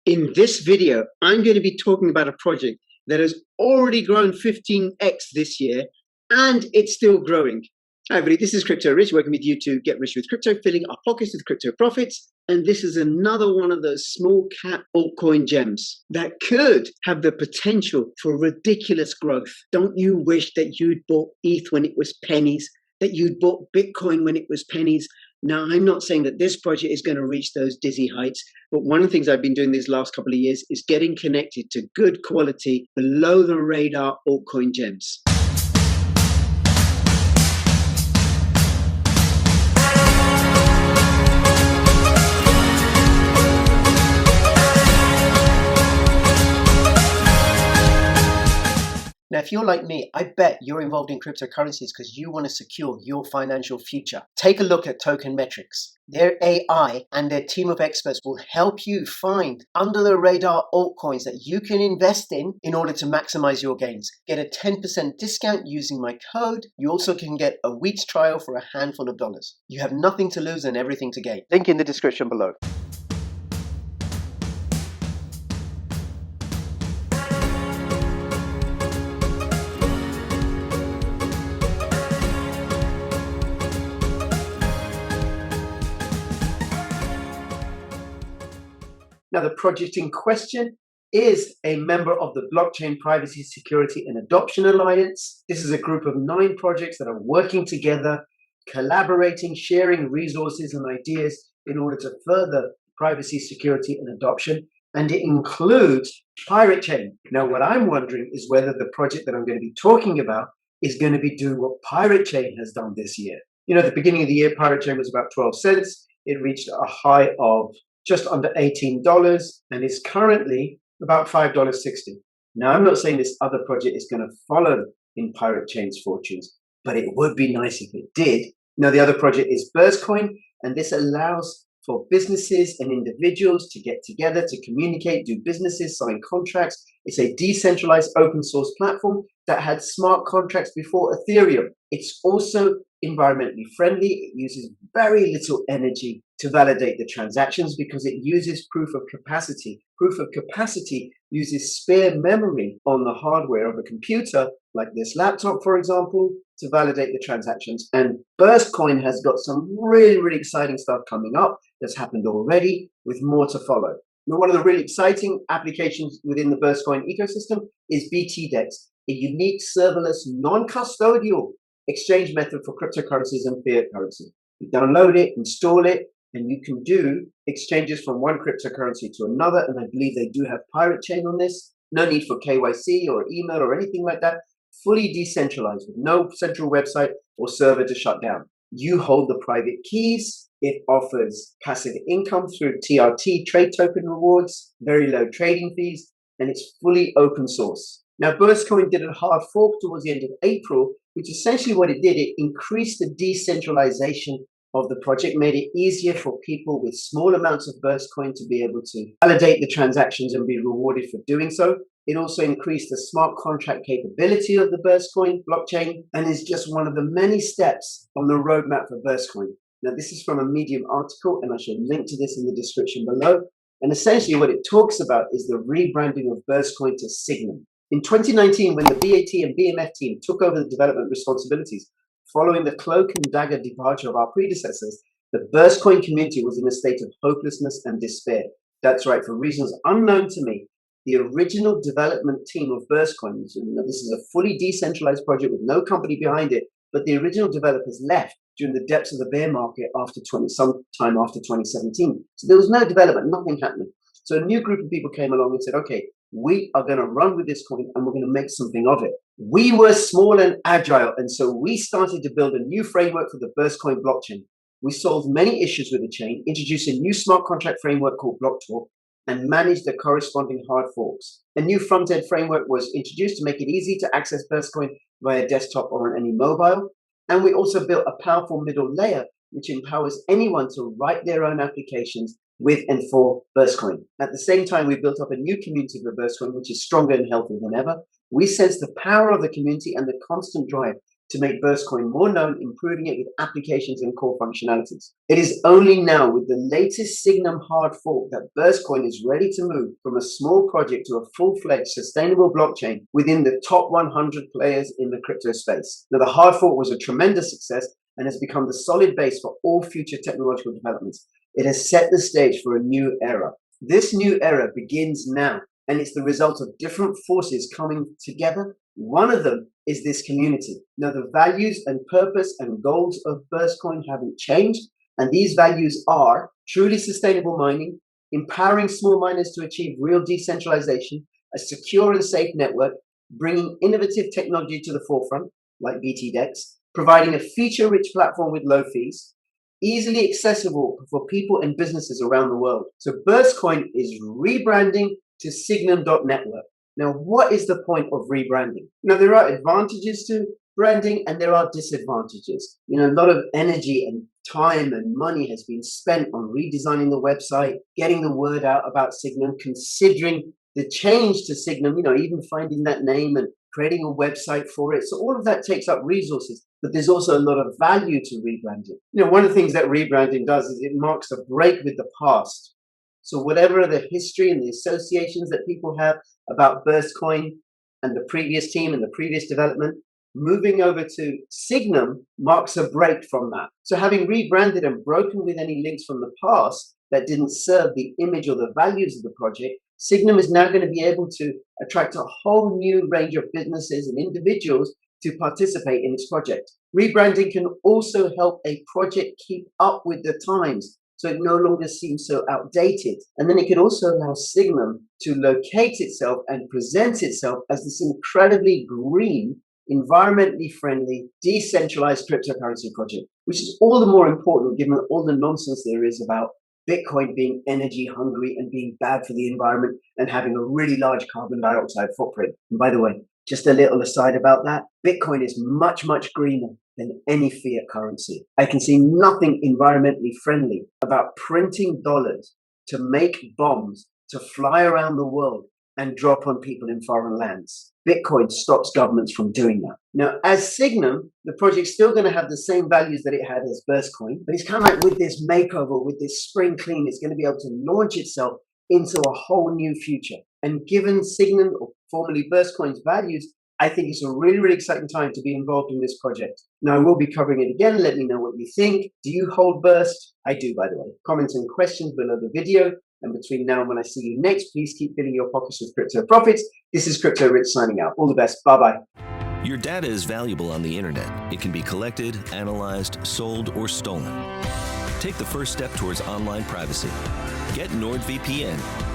In this video, I'm going to be talking about a project that has already grown 15x this year, and it's still growing. Hi everybody, this is Crypto Rich, working with you to get rich with crypto, filling our pockets with crypto profits. And this is another one of those small cap altcoin gems that could have the potential for ridiculous growth. Don't you wish that you'd bought ETH when it was pennies, that you'd bought Bitcoin when it was pennies? Now, I'm not saying that this project is going to reach those dizzy heights, but one of the things I've been doing these last couple of years is getting connected to good quality, below the radar altcoin gems. Now, if you're like me, I bet you're involved in cryptocurrencies because you want to secure your financial future. Take a look at Tokenmetrics. Their AI and their team of experts will help you find under-the-radar altcoins that you can invest in order to maximize your gains. Get a 10% discount using my code. You also can get a week's trial for a handful of dollars. You have nothing to lose and everything to gain. Link in the description below. Now, the project in question is a member of the Blockchain Privacy, Security and Adoption Alliance. This is a group of 9 projects that are working together, collaborating, sharing resources and ideas in order to further privacy, security and adoption. And it includes Pirate Chain. Now, what I'm wondering is whether the project that I'm going to be talking about is going to be doing what Pirate Chain has done this year. You know, at the beginning of the year, Pirate Chain was about 12 cents. It reached a high of just under $18 and is currently about $5.60. Now, I'm not saying this other project is going to follow in Pirate Chain's fortunes, but it would be nice if it did. Now, the other project is Burstcoin, and this allows for businesses and individuals to get together, to communicate, do businesses, sign contracts. It's a decentralized open source platform that had smart contracts before Ethereum. It's also environmentally friendly. It uses very little energy to validate the transactions because it uses proof of capacity. Proof of capacity uses spare memory on the hardware of a computer, like this laptop, for example, to validate the transactions. And Burstcoin has got some really, really exciting stuff coming up that's happened already, with more to follow. Now, one of the really exciting applications within the Burstcoin ecosystem is BTDEX, a unique serverless, non-custodial exchange method for cryptocurrencies and fiat currency. You download it, install it, and you can do exchanges from one cryptocurrency to another. And I believe they do have Pirate Chain on this. No need for KYC or email or anything like that. Fully decentralized with no central website or server to shut down. You hold the private keys. It offers passive income through TRT, trade token rewards, very low trading fees, and it's fully open source. Now, Burstcoin did a hard fork towards the end of April, which essentially what it did, it increased the decentralization of the project, made it easier for people with small amounts of Burstcoin to be able to validate the transactions and be rewarded for doing so. It also increased the smart contract capability of the Burstcoin blockchain and is just one of the many steps on the roadmap for Burstcoin. Now, this is from a Medium article, and I shall link to this in the description below. And essentially what it talks about is the rebranding of Burstcoin to Signum. In 2019, when the BAT and BMF team took over the development responsibilities, following the cloak and dagger departure of our predecessors, the Burstcoin community was in a state of hopelessness and despair. That's right, for reasons unknown to me, the original development team of Burstcoin, this is a fully decentralized project with no company behind it, but the original developers left during the depths of the bear market sometime after 2017. So there was no development, nothing happening. So a new group of people came along and said, okay, we are going to run with this coin and we're going to make something of it. We were small and agile, and so we started to build a new framework for the Burstcoin blockchain. We solved many issues with the chain, introduced a new smart contract framework called BlockTalk, and managed the corresponding hard forks. A new front-end framework was introduced to make it easy to access Burstcoin via desktop or on any mobile. And we also built a powerful middle layer which empowers anyone to write their own applications with and for Burstcoin. At the same time, we built up a new community for Burstcoin, which is stronger and healthier than ever. We sense the power of the community and the constant drive to make Burstcoin more known, improving it with applications and core functionalities. It is only now with the latest Signum hard fork that Burstcoin is ready to move from a small project to a full-fledged sustainable blockchain within the top 100 players in the crypto space. Now, the hard fork was a tremendous success and has become the solid base for all future technological developments. It has set the stage for a new era. This new era begins now, and it's the result of different forces coming together. One of them is this community. Now, the values and purpose and goals of Burstcoin haven't changed, and these values are truly sustainable mining, empowering small miners to achieve real decentralization, a secure and safe network, bringing innovative technology to the forefront, like BTDEX, providing a feature-rich platform with low fees, easily accessible for people and businesses around the world. So Burstcoin is rebranding to Signum.network. Now, what is the point of rebranding? Now, there are advantages to branding and there are disadvantages. A lot of energy and time and money has been spent on redesigning the website, getting the word out about Signum, considering the change to Signum, even finding that name and creating a website for it. So all of that takes up resources, but there's also a lot of value to rebranding. One of the things that rebranding does is it marks a break with the past. So whatever the history and the associations that people have about Burstcoin and the previous team and the previous development, moving over to Signum marks a break from that. So having rebranded and broken with any links from the past that didn't serve the image or the values of the project, Signum is now going to be able to attract a whole new range of businesses and individuals to participate in its project. Rebranding can also help a project keep up with the times, so it no longer seems so outdated. And then it could also allow Signum to locate itself and present itself as this incredibly green, environmentally friendly, decentralized cryptocurrency project, which is all the more important given all the nonsense there is about Bitcoin being energy hungry and being bad for the environment and having a really large carbon dioxide footprint. And by the way, just a little aside about that, Bitcoin is much, much greener than any fiat currency. I can see nothing environmentally friendly about printing dollars to make bombs to fly around the world and drop on people in foreign lands. Bitcoin stops governments from doing that. Now, as Signum, the project's still going to have the same values that it had as Burstcoin, but it's kind of like with this makeover, with this spring clean, it's going to be able to launch itself into a whole new future. And given Signum, or formerly Burstcoin's values, I think it's a really, really exciting time to be involved in this project. Now, I will be covering it again. Let me know what you think. Do you hold Burst? I do, by the way. Comments and questions below the video. And between now and when I see you next, please keep filling your pockets with crypto profits. This is Crypto Rich signing out. All the best. Bye-bye. Your data is valuable on the internet. It can be collected, analyzed, sold, or stolen. Take the first step towards online privacy. Get NordVPN.